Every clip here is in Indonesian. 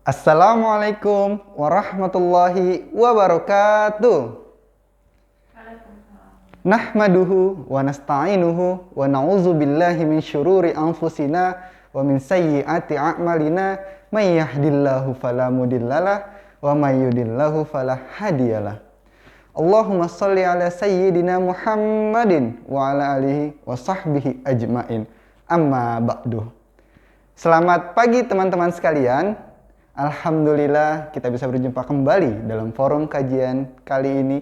Assalamualaikum warahmatullahi wabarakatuh. Nahmaduhu wa nasta'inuhu wa na'udzu billahi min syururi anfusina wa min sayyiati a'malina may yahdihillahu fala mudhillalah wa may yudhlilhu fala hadiyalah. Allahumma shalli ala sayyidina Muhammadin wa ala alihi wa sahbihi ajmain. Amma ba'du. Selamat pagi teman-teman sekalian. Alhamdulillah kita bisa berjumpa kembali dalam forum kajian kali ini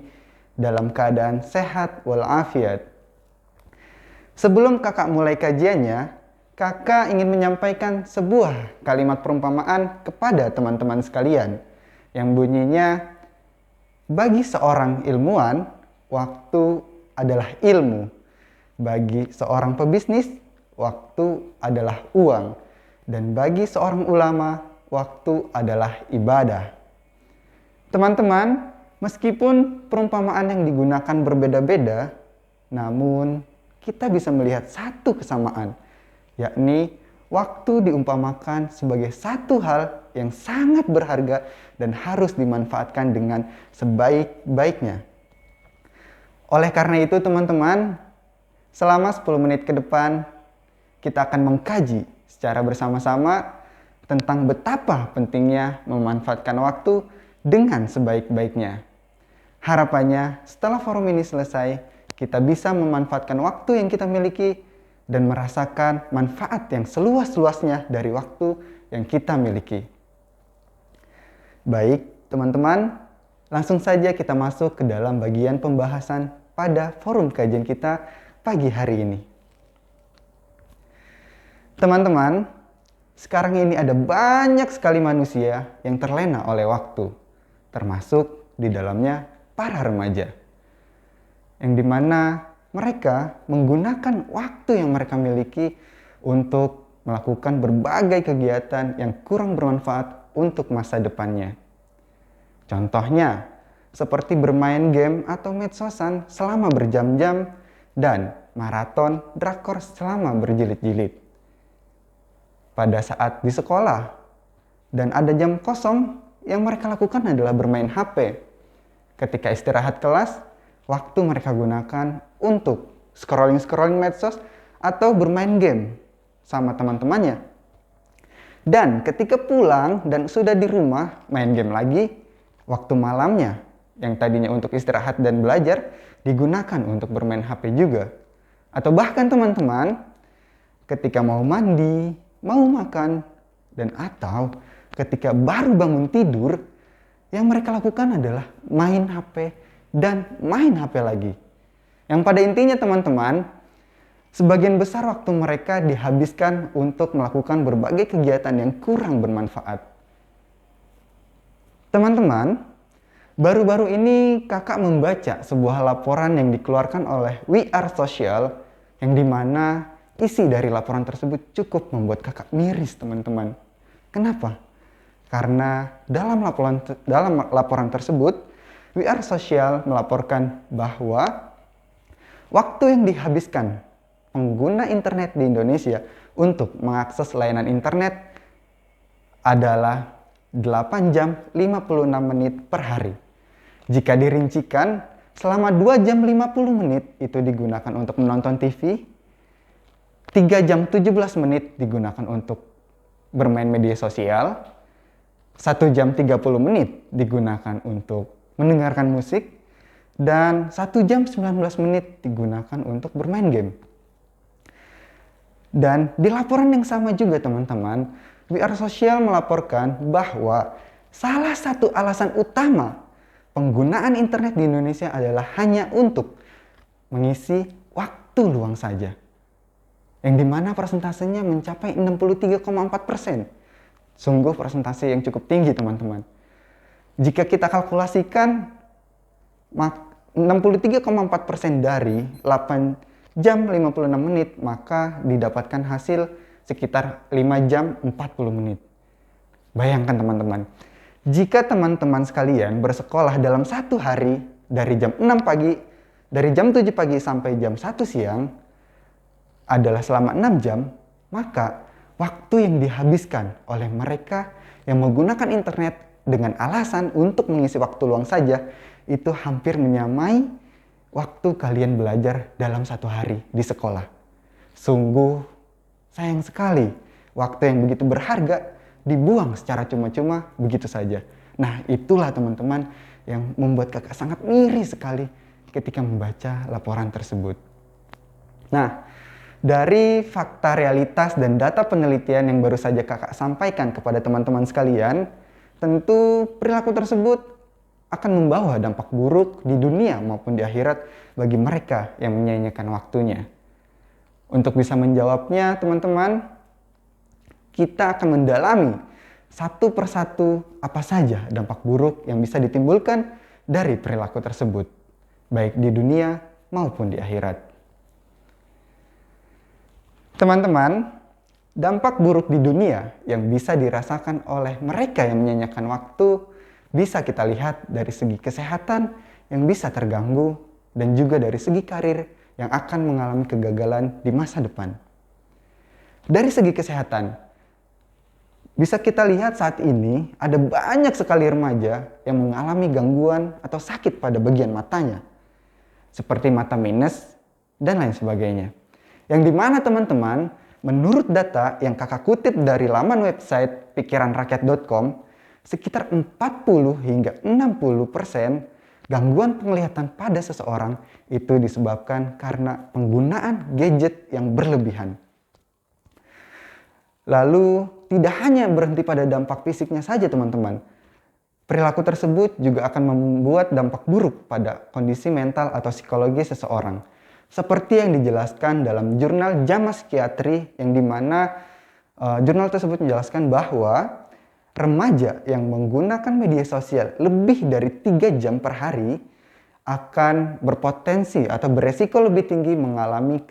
dalam keadaan sehat walafiat. Sebelum kakak mulai kajiannya, kakak ingin menyampaikan sebuah kalimat perumpamaan kepada teman-teman sekalian yang bunyinya, bagi seorang ilmuwan, waktu adalah ilmu. Bagi seorang pebisnis, waktu adalah uang. Dan bagi seorang ulama, waktu adalah ibadah. Teman-teman, meskipun perumpamaan yang digunakan berbeda-beda, namun kita bisa melihat satu kesamaan, yakni waktu diumpamakan sebagai satu hal yang sangat berharga dan harus dimanfaatkan dengan sebaik-baiknya. Oleh karena itu teman-teman, selama 10 menit ke depan, kita akan mengkaji secara bersama-sama tentang betapa pentingnya memanfaatkan waktu dengan sebaik-baiknya. Harapannya setelah forum ini selesai, kita bisa memanfaatkan waktu yang kita miliki dan merasakan manfaat yang seluas-luasnya dari waktu yang kita miliki. Baik, teman-teman, langsung saja kita masuk ke dalam bagian pembahasan pada forum kajian kita pagi hari ini. Teman-teman, sekarang ini ada banyak sekali manusia yang terlena oleh waktu, termasuk di dalamnya para remaja. Yang dimana mereka menggunakan waktu yang mereka miliki untuk melakukan berbagai kegiatan yang kurang bermanfaat untuk masa depannya. Contohnya, seperti bermain game atau medsosan selama berjam-jam dan maraton drakor selama berjilid-jilid. Pada saat di sekolah dan ada jam kosong, yang mereka lakukan adalah bermain HP. Ketika istirahat kelas, waktu mereka gunakan untuk scrolling medsos atau bermain game sama teman-temannya. Dan ketika pulang dan sudah di rumah, main game lagi, waktu malamnya yang tadinya untuk istirahat dan belajar digunakan untuk bermain HP juga. Atau bahkan teman-teman, ketika mau mandi, mau makan, dan atau ketika baru bangun tidur, yang mereka lakukan adalah main HP dan main HP lagi. Yang pada intinya teman-teman, sebagian besar waktu mereka dihabiskan untuk melakukan berbagai kegiatan yang kurang bermanfaat. Teman-teman, baru-baru ini kakak membaca sebuah laporan yang dikeluarkan oleh We Are Social, yang dimana isi dari laporan tersebut cukup membuat kakak miris teman-teman. Kenapa? Karena dalam laporan tersebut, We Are Social melaporkan bahwa waktu yang dihabiskan pengguna internet di Indonesia untuk mengakses layanan internet adalah 8 jam 56 menit per hari. Jika dirincikan, selama 2 jam 50 menit itu digunakan untuk menonton TV, 3 jam 17 menit digunakan untuk bermain media sosial, 1 jam 30 menit digunakan untuk mendengarkan musik, dan 1 jam 19 menit digunakan untuk bermain game. Dan di laporan yang sama juga teman-teman, We Are Social melaporkan bahwa salah satu alasan utama penggunaan internet di Indonesia adalah hanya untuk mengisi waktu luang saja. Yang dimana persentasenya mencapai 63,4%. Sungguh persentase yang cukup tinggi teman-teman. Jika kita kalkulasikan 63,4% dari 8 jam 56 menit, maka didapatkan hasil sekitar 5 jam 40 menit. Bayangkan teman-teman, jika teman-teman sekalian bersekolah dalam satu hari dari jam 6 pagi, dari jam 7 pagi sampai jam 1 siang, adalah selama 6 jam, maka waktu yang dihabiskan oleh mereka yang menggunakan internet dengan alasan untuk mengisi waktu luang saja itu hampir menyamai waktu kalian belajar dalam satu hari di sekolah. Sungguh sayang sekali waktu yang begitu berharga dibuang secara cuma-cuma begitu saja. Nah, itulah teman-teman yang membuat kakak sangat iri sekali ketika membaca laporan tersebut. Nah, dari fakta realitas dan data penelitian yang baru saja kakak sampaikan kepada teman-teman sekalian, tentu perilaku tersebut akan membawa dampak buruk di dunia maupun di akhirat bagi mereka yang menyia-nyiakan waktunya. Untuk bisa menjawabnya, teman-teman, kita akan mendalami satu persatu apa saja dampak buruk yang bisa ditimbulkan dari perilaku tersebut, baik di dunia maupun di akhirat. Teman-teman, dampak buruk di dunia yang bisa dirasakan oleh mereka yang menyia-nyiakan waktu bisa kita lihat dari segi kesehatan yang bisa terganggu dan juga dari segi karir yang akan mengalami kegagalan di masa depan. Dari segi kesehatan, bisa kita lihat saat ini ada banyak sekali remaja yang mengalami gangguan atau sakit pada bagian matanya, seperti mata minus dan lain sebagainya. Yang dimana teman-teman, menurut data yang kakak kutip dari laman website pikiranrakyat.com, sekitar 40 hingga 60% gangguan penglihatan pada seseorang itu disebabkan karena penggunaan gadget yang berlebihan. Lalu tidak hanya berhenti pada dampak fisiknya saja teman-teman. Perilaku tersebut juga akan membuat dampak buruk pada kondisi mental atau psikologi seseorang. Seperti yang dijelaskan dalam jurnal JAMA Psikiatri yang dimana jurnal tersebut menjelaskan bahwa remaja yang menggunakan media sosial lebih dari 3 jam per hari akan berpotensi atau beresiko lebih tinggi mengalami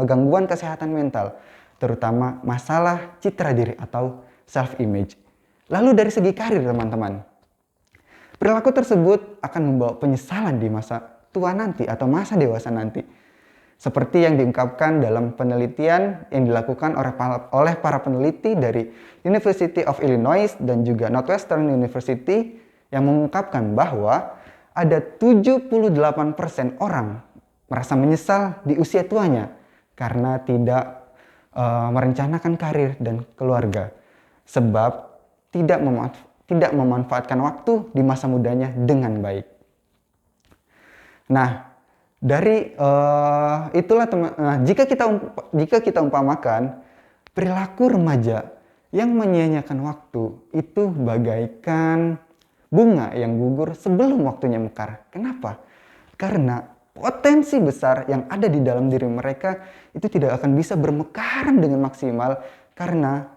gangguan kesehatan mental, terutama masalah citra diri atau self-image. Lalu dari segi karir teman-teman, perilaku tersebut akan membawa penyesalan di masa tua nanti atau masa dewasa nanti. Seperti yang diungkapkan dalam penelitian yang dilakukan oleh para peneliti dari University of Illinois dan juga Northwestern University yang mengungkapkan bahwa ada 78% orang merasa menyesal di usia tuanya karena tidak merencanakan karir dan keluarga sebab tidak memanfaatkan waktu di masa mudanya dengan baik. Nah, dari itulah jika kita umpamakan perilaku remaja yang menyia-nyiakan waktu itu bagaikan bunga yang gugur sebelum waktunya mekar. Kenapa? Karena potensi besar yang ada di dalam diri mereka itu tidak akan bisa bermekaran dengan maksimal karena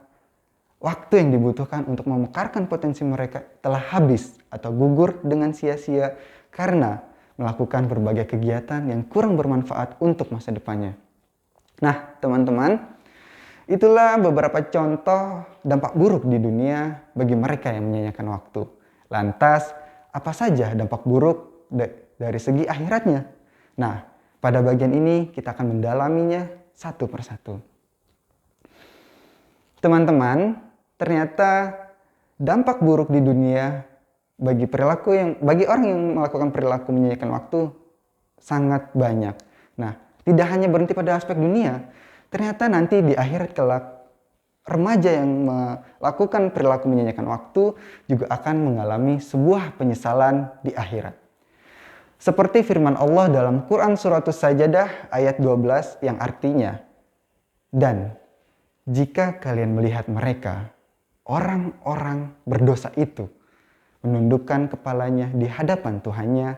waktu yang dibutuhkan untuk memekarkan potensi mereka telah habis atau gugur dengan sia-sia karena melakukan berbagai kegiatan yang kurang bermanfaat untuk masa depannya. Nah, teman-teman, itulah beberapa contoh dampak buruk di dunia bagi mereka yang menyia-nyiakan waktu. Lantas, apa saja dampak buruk dari segi akhiratnya? Nah, pada bagian ini kita akan mendalaminya satu persatu. Teman-teman, ternyata dampak buruk di dunia bagi orang yang melakukan perilaku menyia-nyiakan waktu sangat banyak. Nah, tidak hanya berhenti pada aspek dunia, ternyata nanti di akhirat kelak remaja yang melakukan perilaku menyia-nyiakan waktu juga akan mengalami sebuah penyesalan di akhirat. Seperti firman Allah dalam Quran Surat As-Sajdah ayat 12 yang artinya, "Dan jika kalian melihat mereka, orang-orang berdosa itu menundukkan kepalanya di hadapan Tuhannya,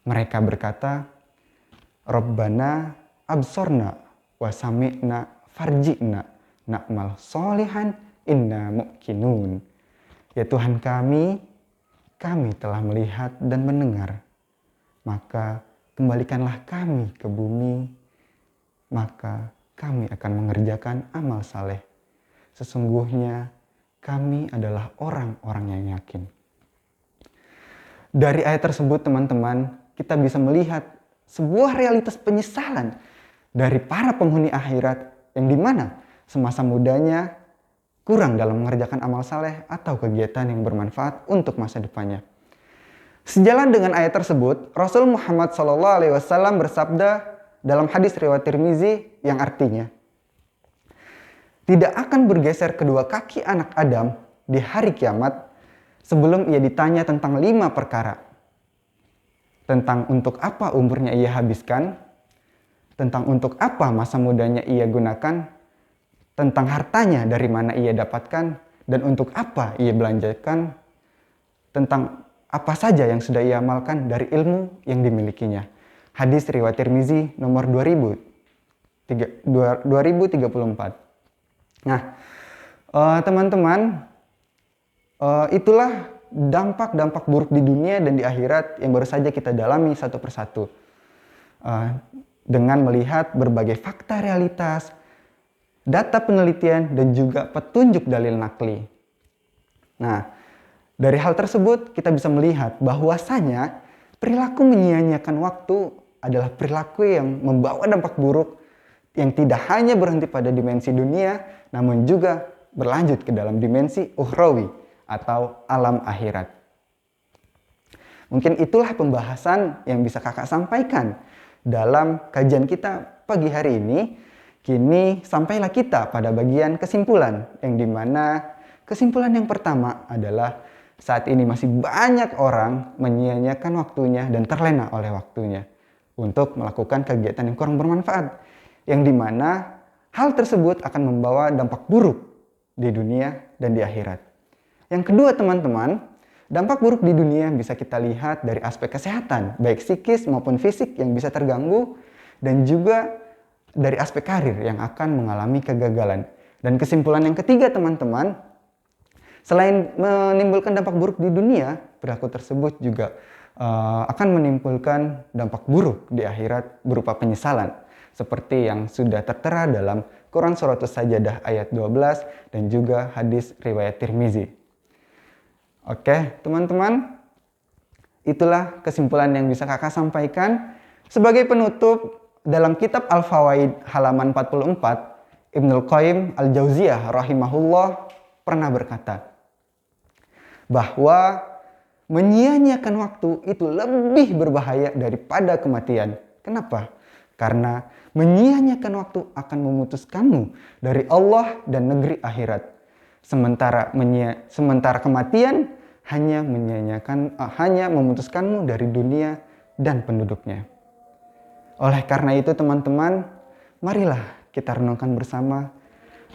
mereka berkata, Rabbana absorna wa sami'na farji'na na'mal solihan inna muqinun." Ya Tuhan kami telah melihat dan mendengar, maka kembalikanlah kami ke bumi, maka kami akan mengerjakan amal saleh. Sesungguhnya kami adalah orang-orang yang yakin. Dari ayat tersebut teman-teman, kita bisa melihat sebuah realitas penyesalan dari para penghuni akhirat yang dimana semasa mudanya kurang dalam mengerjakan amal saleh atau kegiatan yang bermanfaat untuk masa depannya. Sejalan dengan ayat tersebut, Rasul Muhammad SAW bersabda dalam hadis riwayat Tirmizi yang artinya, tidak akan bergeser kedua kaki anak Adam di hari kiamat sebelum ia ditanya tentang 5 perkara. Tentang untuk apa umurnya ia habiskan, tentang untuk apa masa mudanya ia gunakan, tentang hartanya dari mana ia dapatkan, dan untuk apa ia belanjakan, tentang apa saja yang sudah ia amalkan dari ilmu yang dimilikinya. Hadis riwayat Tirmizi nomor 2034. Nah, teman-teman, itulah dampak-dampak buruk di dunia dan di akhirat yang baru saja kita dalami satu persatu. Dengan melihat berbagai fakta realitas, data penelitian, dan juga petunjuk dalil nakli. Nah, dari hal tersebut kita bisa melihat bahwasanya perilaku menyia-nyiakan waktu adalah perilaku yang membawa dampak buruk yang tidak hanya berhenti pada dimensi dunia, namun juga berlanjut ke dalam dimensi ukhrawi atau alam akhirat. Mungkin itulah pembahasan yang bisa kakak sampaikan dalam kajian kita pagi hari ini. Kini sampailah kita pada bagian kesimpulan, yang dimana kesimpulan yang pertama adalah saat ini masih banyak orang menyia-nyiakan waktunya dan terlena oleh waktunya untuk melakukan kegiatan yang kurang bermanfaat, yang dimana hal tersebut akan membawa dampak buruk di dunia dan di akhirat. Yang kedua teman-teman, dampak buruk di dunia bisa kita lihat dari aspek kesehatan, baik psikis maupun fisik yang bisa terganggu, dan juga dari aspek karir yang akan mengalami kegagalan. Dan kesimpulan yang ketiga teman-teman, selain menimbulkan dampak buruk di dunia, perilaku tersebut juga akan menimbulkan dampak buruk di akhirat berupa penyesalan. Seperti yang sudah tertera dalam Quran Suratus Sajadah ayat 12 dan juga hadis riwayat Tirmizi. Oke teman-teman, itulah kesimpulan yang bisa kakak sampaikan. Sebagai penutup, dalam kitab Al-Fawaid halaman 44, Ibnul Qayyim Al-Jauziyah rahimahullah pernah berkata bahwa menyia-nyiakan waktu itu lebih berbahaya daripada kematian. Kenapa? Karena menyia-nyiakan waktu akan memutuskanmu dari Allah dan negeri akhirat. Sementara kematian hanya hanya memutuskanmu dari dunia dan penduduknya. Oleh karena itu teman-teman, marilah kita renungkan bersama,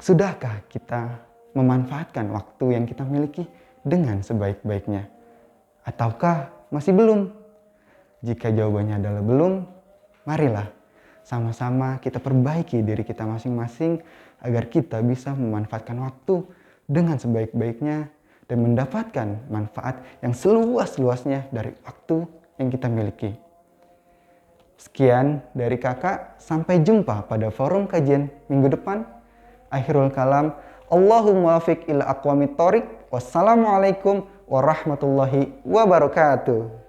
sudahkah kita memanfaatkan waktu yang kita miliki dengan sebaik-baiknya? Ataukah masih belum? Jika jawabannya adalah belum, marilah sama-sama kita perbaiki diri kita masing-masing agar kita bisa memanfaatkan waktu dengan sebaik-baiknya dan mendapatkan manfaat yang seluas-luasnya dari waktu yang kita miliki. Sekian dari kakak, sampai jumpa pada forum kajian minggu depan. Akhirul kalam, Allahumma wafiq ila aqwamit thoriq. Wassalamualaikum warahmatullahi wabarakatuh.